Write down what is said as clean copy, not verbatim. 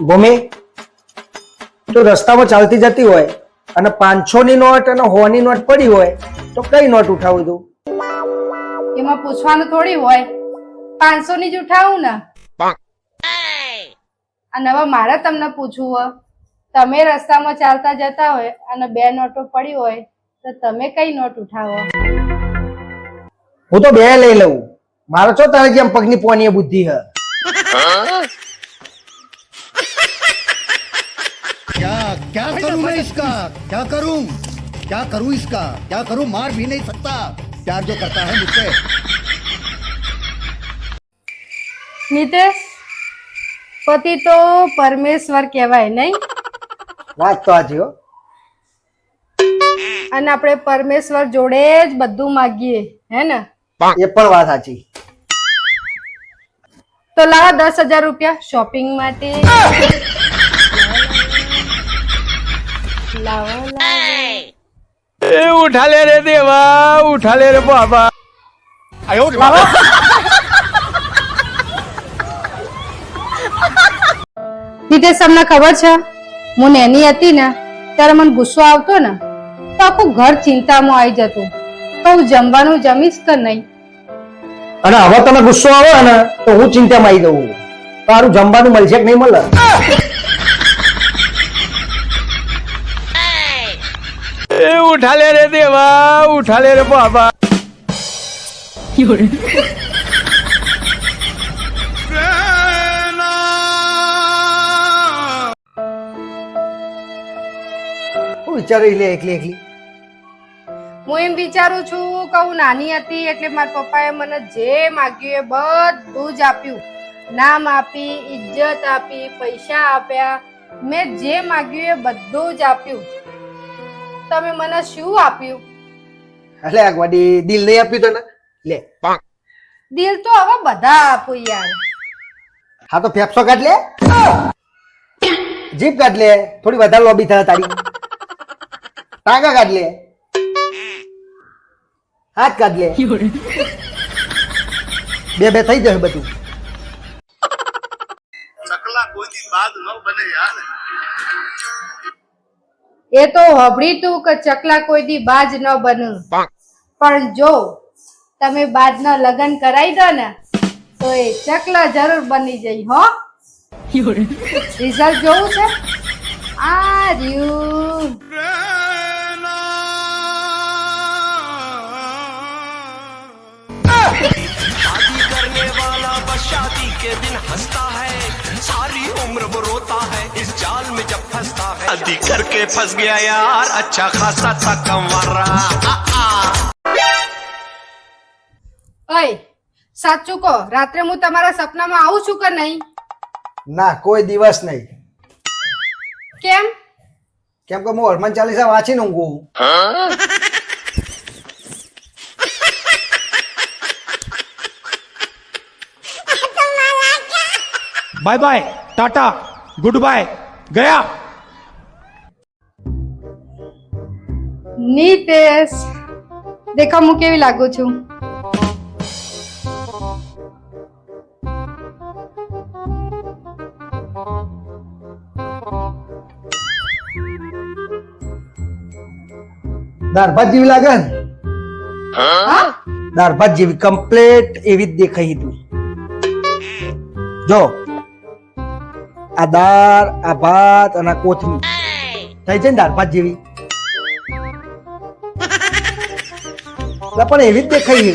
ભૂમિ તું રસ્તામાં ચાલતી જતી હોય અને 500 ની નોટ અને 100 ની નોટ પડી હોય તો કઈ નોટ ઉઠાવું તું? એમાં પૂછવાનું થોડી હોય, 500 ની જ ઉઠાવું ને. અને હવે મારે તમને પૂછવું હોય, તમે રસ્તામાં ચાલતા જતા હોય અને 2 નોટો પડી હોય તો તમે કઈ નોટ ઉઠાવો? હું તો 2 લઈ લઉં. મારો છો તારે જેમ પગની પોની બુદ્ધિ હે. क्या करूं मैं इसका? क्या करूं इसका? क्या करूं? मार भी नहीं सकता, प्यार जो करता है मुझसे. નિતેશ, પતિ તો પરમેશ્વર કહેવાય નહીં? વાત તો આજી હો. અને આપણે પરમેશ્વર જોડે જ બધું માગીએ, હે ને? એ પણ વાત સાચી. તો લાવો 10,000 રૂપિયા શોપિંગ માટે. લાવો ए उठा ले रे देवा, उठा ले रे बाबा. લાવો. નિતેશ, તમને ખબર છે હું નાની હતી ને ત્યારે મને ગુસ્સો આવતો ને તો આખું ઘર ચિંતામાં આવી જતું. તો હું જમવાનું જમીશ કે નહીં? અને હવે તને ગુસ્સો આવે ને તો હું ચિંતામાં આવી જઉં. તારું જમવાનું મળશે કે નહીં મળે? ए उठा ले रे देवा, उठा ले रे बाबा. હું વિચારી લે એકલી એકલી. હું એમ વિચારું છું કે હું નાની હતી એટલે મારા પપ્પાએ મને જે માગ્યું એ બધું જ આપ્યું. નામ આપી, ઇજ્જત આપી, પૈસા આપ્યા, મેં જે માગ્યું એ બધું જ આપ્યું. તમે મને શું આપ્યું? એટલે આ ગોડી દિલ નહીં આપ્યું તને? લે. દિલ તો હવે બધા આપું યાર. હા તો ફેફસો કાઢ લે, જીભ કાઢ લે, થોડી વધારે લોબી થાય તારી. ટાંગા કાઢ લે, હાથ કાઢ લે, બે થઈ જશે બધું. એ તો હબળી તું કે ચકલા કોઈ દી બાજ ન બને, પણ જો તમે બાજ ના લગ્ન કરાવી દો ને તો એ ચકલા જરૂર બની જઈ. હો, રિઝલ્ટ જોવું છે? આ રહ્યું. शादी करने वाला बस शादी के दिन हंसता है, सारी उम्र वो रोता है इस जाल में जब फंसता है. शादी करके फंस गया यार, अच्छा खासा था कमरा. ઓય, સાચું કહો, રાત્રે હું તમારા સપનામાં આવું છું કે નહીં? ના, કોઈ દિવસ નહીં. કેમ? કેમ કે હું હનુમાન ચાલીસા વાંચીને ઊંઘું. Bye bye, tata, good bye, गया. નિતેશ, દેખો હું કેવી લાગુ છું. દાળ ભાત જેવી લાગે ને? હા? દાળ ભાત જેવી કમ્પ્લેટ એવી જ દેખાઈ તું. જો આ દાળ, આ ભાત અને આ કોથમી થઈ છે ને દાળ ભાત જેવી. પણ એવી જ દેખાઈ.